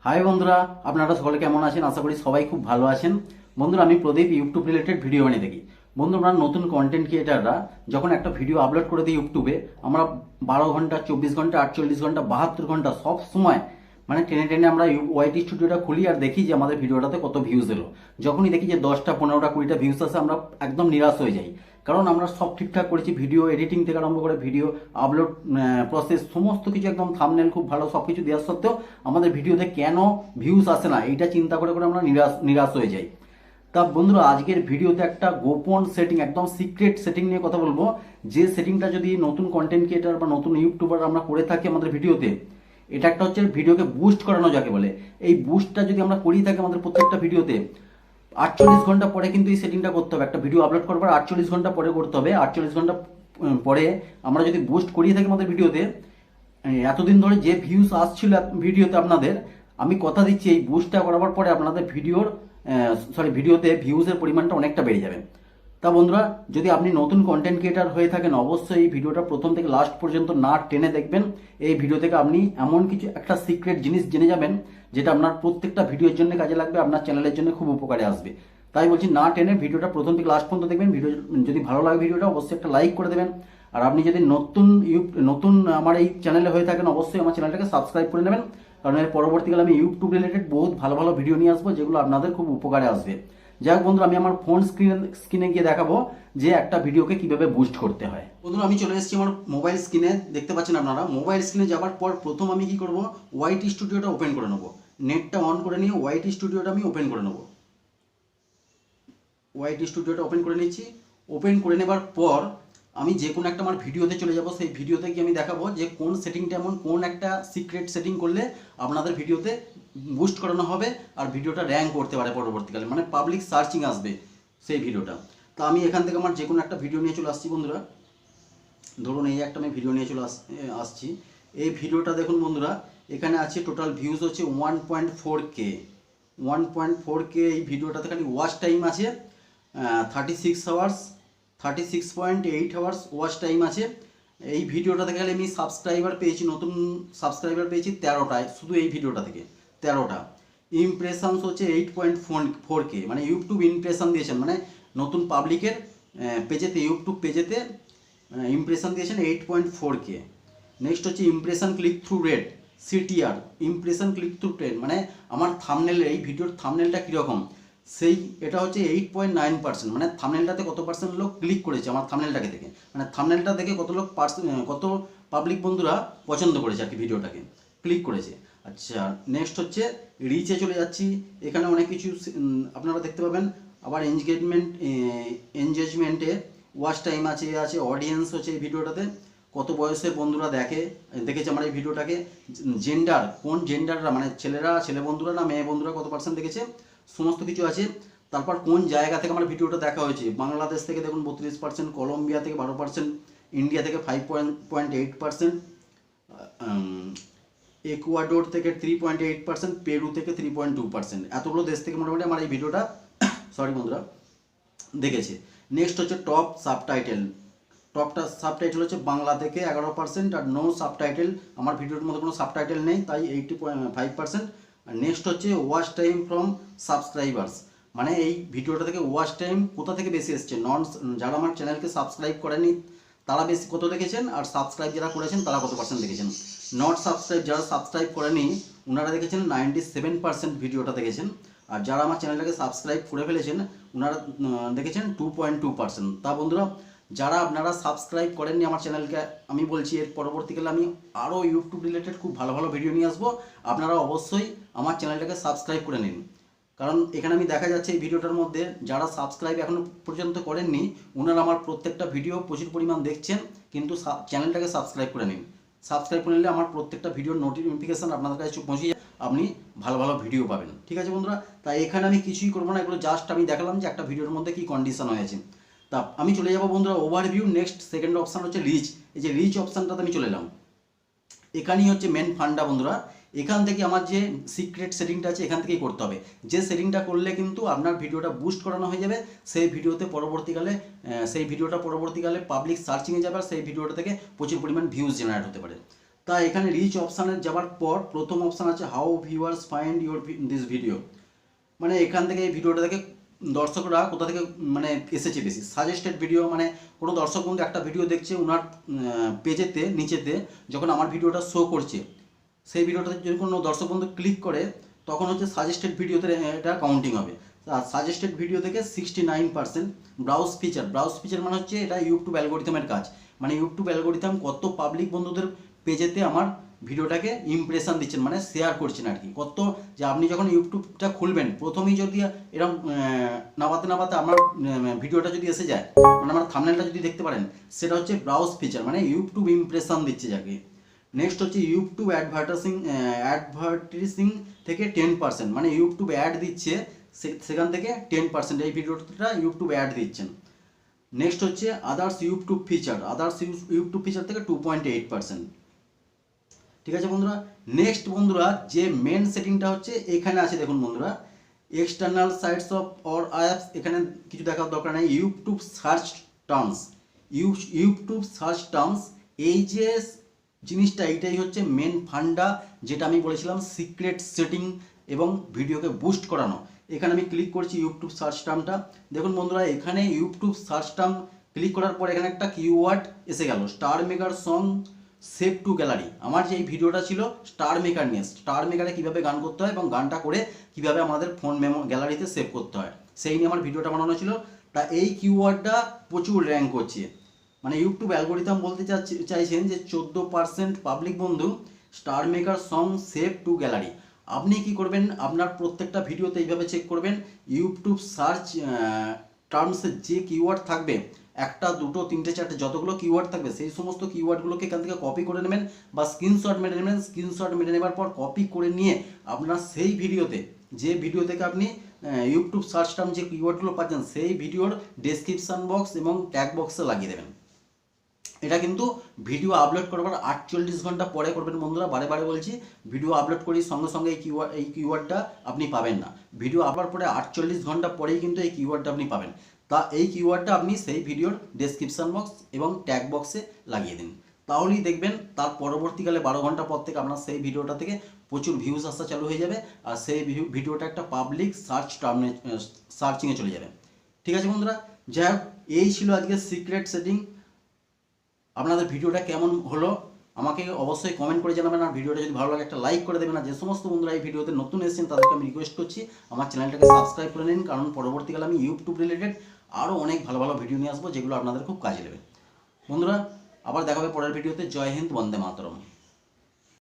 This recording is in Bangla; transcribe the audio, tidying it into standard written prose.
হাই বন্ধুরা, আপনারা সকলে কেমন আছেন? আশা করি সবাই খুব ভালো আছেন। বন্ধুরা, আমি প্রদীপ ইউটিউব রিলেটেড ভিডিও বানিয়ে থাকি। বন্ধুরা, নতুন কন্টেন্ট ক্রিয়েটাররা যখন একটা ভিডিও আপলোড করে দিই ইউটিউবে, আমরা 12 ঘন্টা, 24 ঘন্টা, 48 ঘন্টা, 72 ঘন্টা সব সময় মানে টেনে টেনে আমরা ওয়াইটি স্টুডিওটা খুলি আর দেখি যে আমাদের ভিডিওটাতে কত ভিউজ এলো। যখনই দেখি যে 10টা, 15টা, 20টা ভিউজ আসে, আমরা একদম নিরাশ হয়ে যাই। কারণ আমরা সব ঠিকঠাক করেছি, ভিডিও এডিটিং থেকে আরম্ভ করে ভিডিও আপলোড প্রসেস সমস্ত কিছু একদম, থাম্বনেল খুব ভালো সব কিছু দেওয়ার সত্ত্বেও আমাদের ভিডিওতে কেন ভিউজ আসে না, এইটা চিন্তা করে করে আমরা নিরাশ হয়ে যাই। তা বন্ধুরা, আজকের ভিডিওতে একটা গোপন সেটিং, একদম সিক্রেট সেটিং নিয়ে কথা বলবো। যে সেটিংটা যদি নতুন কন্টেন্ট ক্রিয়েটার বা নতুন ইউটিউবার আমরা করে থাকি আমাদের ভিডিওতে, এটা একটা হচ্ছে ভিডিওকে বুস্ট করানো যাকে বলে। এই বুস্টটা যদি আমরা করি থাকি আমাদের প্রত্যেকটা ভিডিওতে, 48 ঘন্টা পরে কিন্তু এই সেটিংটা করতে হবে। একটা ভিডিও আপলোড করবার 48 ঘন্টা পরে করতে হবে। 48 ঘন্টা পরে আমরা যদি বুস্ট করিয়ে থাকি আমাদের ভিডিওতে, এতদিন ধরে যে ভিউজ আসছিল ভিডিওতে আপনাদের, আমি কথা দিচ্ছি এই বুস্টটা করাবার পরে আপনাদের ভিডিওতে ভিউজের পরিমাণটা অনেকটা বেড়ে যাবে। তা বন্ধুরা, যদি আপনি নতুন কন্টেন্ট ক্রিয়েটার হয়ে থাকেন, অবশ্যই এই ভিডিওটা প্রথম থেকে লাস্ট পর্যন্ত না টেনে দেখবেন। এই ভিডিও থেকে আপনি এমন কিছু একটা সিক্রেট জিনিস জেনে যাবেন যেটা আপনার প্রত্যেকটা ভিডিওর জন্য কাজে লাগবে, আপনার চ্যানেলের জন্য খুব উপকারে আসবে। তাই বলছি, না টেনে ভিডিওটা প্রথম থেকে লাস্ট পর্যন্ত দেখবেন। ভিডিও যদি ভালো লাগে ভিডিওটা অবশ্যই একটা লাইক করে দেবেন। আর আপনি যদি নতুন আমার এই চ্যানেলে হয়ে থাকেন, অবশ্যই আমার চ্যানেলটাকে সাবস্ক্রাইব করে নেবেন। কারণ এর পরবর্তীকালে আমি ইউটিউব রিলেটেড বহুত ভালো ভালো ভিডিও নিয়ে আসবো, যেগুলো আপনাদের খুব উপকারে আসবে। যাই হোক বন্ধুরা, আমি আমার ফোন স্ক্রিনে গিয়ে দেখাবো যে একটা ভিডিওকে কিভাবে বুস্ট করতে হয়। বন্ধুরা, আমি চলে এসেছি আমার মোবাইল স্ক্রিনে, দেখতে পাচ্ছেন আপনারা। মোবাইল স্ক্রিনে যাওয়ার পর প্রথম আমি কি করব, ওয়াইটি স্টুডিওটা ওপেন করে নেবো। নেটটা অন করে নিয়ে ওয়াইটি স্টুডিওটা আমি ওপেন করে নেবো। ওয়াইটি স্টুডিওটা ওপেন করে নিচ্ছি। ওপেন করে নেবার পর আমি যে কোনো একটা আমার ভিডিওতে চলে যাব। সেই ভিডিওতে গিয়ে আমি দেখাবো যে কোন সেটিংটা, এমন কোন একটা সিক্রেট সেটিং করলে আপনাদের ভিডিওতে বুস্ট করানো হবে আর ভিডিওটা র্যাঙ্ক করতে পারে পরবর্তীকালে, মানে পাবলিক সার্চিং আসবে সেই ভিডিওটা। তো আমি এখান থেকে আমার যে কোনো একটা ভিডিও নিয়ে চলে আসছি বন্ধুরা। ধরুন এই একটা আমি ভিডিও নিয়ে চলে আসছি। এই ভিডিওটা দেখুন বন্ধুরা, এখানে আছে টোটাল ভিউজ হচ্ছে 1.4K। 1.4K এই ভিডিওটাতে খালি ওয়াচ টাইম আছে 36 আওয়ার্স, 36.8 আওয়ার্স ওয়াচ টাইম আছে। এই ভিডিওটা থেকে আমি সাবস্ক্রাইবার পেয়েছি, নতুন সাবস্ক্রাইবার পেয়েছি 13টায়, শুধু এই ভিডিওটা থেকে 13টা। ইমপ্রেশনস হচ্ছে 8.4K, মানে ইউটিউব ইমপ্রেশন দিয়েছেন, মানে নতুন পাবলিকের পেজেতে, ইউটিউব পেজেতে ইমপ্রেশন দিয়েছেন 8.4K। নেক্সট হচ্ছে impression click through rate, CTR, impression click through rate, মানে আমার থাম্বনেলের, এই ভিডিওর থাম্বনেলটা কীরকম, সেই এটা হচ্ছে 8.9%, মানে থাম্বনেলটাতে কত পার্সেন্ট লোক ক্লিক করেছে আমার থাম্বনেলটাকে দেখে, মানে থাম্বনেলটা দেখে কত পাবলিক বন্ধুরা পছন্দ করেছে আর কি, ভিডিওটাকে ক্লিক করেছে। আচ্ছা, নেক্সট হচ্ছে রিচে চলে যাচ্ছি। এখানে অনেক কিছু আপনারা দেখতে পাবেন। আবার এনগেজমেন্টে ওয়াচ টাইম আছে অডিয়েন্স হচ্ছে এই ভিডিওটাতে, কত বয়সের বন্ধুরা দেখেছে আমার এই ভিডিওটাকে, জেন্ডার, কোন জেন্ডাররা, মানে ছেলে বন্ধুরা না মেয়ে বন্ধুরা কত পার্সেন্ট দেখেছে, সমস্ত কিছু আছে। তারপর কোন জায়গা থেকে আমার ভিডিওটা দেখা হয়েছে, বাংলাদেশ থেকে দেখুন 32%, কলম্বিয়া থেকে 12%, ইন্ডিয়া থেকে 5.8%, ইকুয়াডোর থেকে 3.8%, পেরু থেকে 3.2%, এতগুলো দেশ থেকে মোটামুটি আমার এই ভিডিওটা বন্ধুরা দেখেছে। নেক্সট হচ্ছে টপ সাবটাইটেল। সাবটাইটেল হচ্ছে বাংলা থেকে 11%, আর নো সাবটাইটেল, আমার ভিডিওর মধ্যে কোনো সাবটাইটেল নেই, তাই 85%। আর নেক্সট হচ্ছে ওয়াচ টাইম ফ্রম সাবস্ক্রাইবার্স, মানে এই ভিডিওটা থেকে ওয়াচ টাইম কোথা থেকে বেশি এসছে, যারা আমার চ্যানেলকে সাবস্ক্রাইব করেনি তারা বেশি কত দেখেছেন, আর সাবস্ক্রাইব যারা করেছেন তারা কত পার্সেন্ট দেখেছেন। নট সাবস্ক্রাইব, যারা সাবস্ক্রাইব করেনি ওনারা দেখেছেন 97% ভিডিওটা দেখেছেন, আর যারা আমার চ্যানেলটাকে সাবস্ক্রাইব করে ফেলেছেন ওনারা দেখেছেন 2.2%। তা বন্ধুরা, যারা আপনারা সাবস্ক্রাইব করেননি আমার চ্যানেলকে, আমি বলছি এর পরবর্তীকালে আমি আরও ইউটিউব রিলেটেড খুব ভালো ভালো ভিডিও নিয়ে আসবো, আপনারা অবশ্যই আমার চ্যানেলটাকে সাবস্ক্রাইব করে নিন। কারণ এখানে আমি দেখা যাচ্ছে এই ভিডিওটার মধ্যে যারা সাবস্ক্রাইব এখনও পর্যন্ত করেননি ওনারা আমার প্রত্যেকটা ভিডিও প্রচুর পরিমাণ দেখছেন, কিন্তু চ্যানেলটাকে সাবস্ক্রাইব করে নিন। সাবস্ক্রাইব করে নিলে আমার প্রত্যেকটা ভিডিওর নোটিফিকেশান আপনাদের কাছে পৌঁছে যায়, আপনি ভালো ভালো ভিডিও পাবেন। ঠিক আছে বন্ধুরা, তাই এখানে আমি কিছুই করবো না, এগুলো জাস্ট আমি দেখালাম যে একটা ভিডিওর মধ্যে কী কন্ডিশন হয়েছে। তা আমি চলে যাবো বন্ধুরা ওভারভিউ। নেক্সট সেকেন্ড অপশান হচ্ছে রিচ। এই যে রিচ অপশানটাতে আমি চলে এলাম, এখানেই হচ্ছে মেন ফান্ডা বন্ধুরা। এখান থেকে আমার যে সিক্রেট সেটিংটা আছে এখান থেকেই করতে হবে, যে সেটিংটা করলে কিন্তু আপনার ভিডিওটা বুস্ট করানো হয়ে যাবে, সেই ভিডিওটা পরবর্তীকালে পাবলিক সার্চিংয়ে যাবে, আর সেই ভিডিওটা থেকে প্রচুর পরিমাণ ভিউজ জেনারেট হতে পারে। তা এখানে রিচ অপশানে যাওয়ার পর প্রথম অপশান আছে how viewers find your this video, মানে এখান থেকে এই ভিডিওটা থেকে দর্শকরা কোথা থেকে মানে এসেছে বেশি। সাজেস্টেড ভিডিও মানে কোনো দর্শক বন্ধু একটা ভিডিও দেখছে ওনার পেজেতে নিচেতে, যখন আমার ভিডিওটা শো করছে সেই ভিডিওটাতে যদি কোনো দর্শক বন্ধু ক্লিক করে তখন হচ্ছে সাজেস্টেড ভিডিওতে এটা কাউন্টিং হবে। আর সাজেস্টেড ভিডিও থেকে 69% ব্রাউজ ফিচার মানে হচ্ছে এটা ইউটিউব অ্যালগোরিথমের কাজ, মানে ইউটিউব অ্যালগোরিথম কত পাবলিক বন্ধুদের পেজেতে আমার ভিডিওটাকে ইমপ্রেশন দিচ্ছেন, মানে শেয়ার করছেন আর কি, কত যে আপনি যখন ইউটিউবটা খুলবেন প্রথমেই যদি এরকম নামাতে আমার ভিডিওটা যদি এসে যায়, মানে আমার থাম্বনেলটা যদি দেখতে পারেন, সেটা হচ্ছে ব্রাউজ ফিচার, মানে ইউটিউব ইমপ্রেশন দিচ্ছে যাকে। নেক্সট হচ্ছে ইউটিউব অ্যাডভার্টাইজিং থেকে 10%, মানে ইউটিউব অ্যাড দিচ্ছে সেখান থেকে 10% এই ভিডিওটা ইউটিউব অ্যাড দিচ্ছেন। নেক্সট হচ্ছে আদার্স ইউটিউব ফিচার থেকে 2.8%। ঠিক আছে বন্ধুরা। নেক্সট বন্ধুরা যে মেন সেটিংটা হচ্ছে এখানে আছে, দেখুন বন্ধুরা external sites of or apps, এখানে কিছু দেখার দরকার নেই। ইউটিউব সার্চ টার্মস, এই যে জিনিসটা এইটাই হচ্ছে মেন ফান্ডা, যেটা আমি বলেছিলাম সিক্রেট সেটিং এবং ভিডিওকে বুস্ট করানো। এখানে আমি ক্লিক করছি ইউটিউব সার্চ টার্মটা, দেখুন বন্ধুরা এখানে ইউটিউব সার্চ টার্ম ক্লিক করার পর এখানে একটা কিওয়ার্ড এসে গেল, star maker song save two gallery. আমার যে এই ভিডিওটা ছিল স্টার মেকার নিয়ে, স্টার মেকারে কীভাবে গান করতে হয় এবং গানটা করে কীভাবে আমাদের ফোন গ্যালারিতে সেভ করতে হয় সেই নিয়ে আমার ভিডিওটা বানানো ছিল। তা এই কিওয়ার্ডটা প্রচুর র্যাঙ্ক করছে, মানে ইউটিউব অ্যালগোরিথম বলতে চাইছেন যে 14% পাবলিক বন্ধু star maker song save two gallery. আপনি কি করবেন, আপনার প্রত্যেকটা ভিডিওতে এইভাবে চেক করবেন ইউটিউব সার্চ টার্মসের যে কিওয়ার্ড থাকবে, একটা দুটো তিনটে চারটে যতগুলো কিওয়ার্ড থাকবে সেই সমস্ত কিওয়ার্ডগুলোকে এখান থেকে কপি করে নেবেন বা স্ক্রিনশট মেরে নেবেন। স্ক্রিনশট মেরে নেবার পর কপি করে নিয়ে আপনার সেই ভিডিওতে, যে ভিডিও থেকে আপনি ইউটিউব সার্চ টার্ম যে কিওয়ার্ডগুলো পাচ্ছেন সেই ভিডিওর ডেসক্রিপশন বক্স এবং ট্যাগ বক্সে লাগিয়ে দেবেন। এটা কিন্তু ভিডিও আপলোড করবার 48 ঘন্টা পরে করবেন বন্ধুরা, বারে বারে বলছি ভিডিও আপলোড করি সঙ্গে সঙ্গে এই কিওয়ার্ডটা আপনি পাবেন না, ভিডিও আপলোড পরে 48 ঘন্টা পরেই কিন্তু এই কিওয়ার্ডটা আপনি পাবেন। তা এই কিওয়ার্ডটা আপনি সেই ভিডিওর ডেসক্রিপশন বক্স এবং ট্যাগ বক্সে লাগিয়ে দিন, তাহলেই দেখবেন তার পরবর্তীকালে 12 ঘন্টা পর থেকে আপনার সেই ভিডিওটা থেকে প্রচুর ভিউজ আসা চালু হয়ে যাবে আর সেই ভিডিওটা একটা পাবলিক সার্চিংয়ে চলে যাবে। ঠিক আছে বন্ধুরা, যাই হোক এই ছিল আজকে সিক্রেট সেটিং। আপনাদের ভিডিওটা কেমন হলো আমাকে অবশ্যই কমেন্ট করে জানাবেন, আর ভিডিওটা যদি ভালো লাগে একটা লাইক করে দেবেন। আর যে সমস্ত বন্ধুরা এই ভিডিওতে নতুন এসেছেন তাদেরকে আমি রিকোয়েস্ট করছি আমার চ্যানেলটাকে সাবস্ক্রাইব করে নিন, কারণ পরবর্তীকালে আমি ইউটিউব রিলেটেড আরও অনেক ভালো ভালো ভিডিও নিয়ে আসবো যেগুলো আপনাদের খুব কাজে দেবে। বন্ধুরা আবার দেখা হবে পরের ভিডিওতে। জয় হিন্দ, বন্দে মাতরম।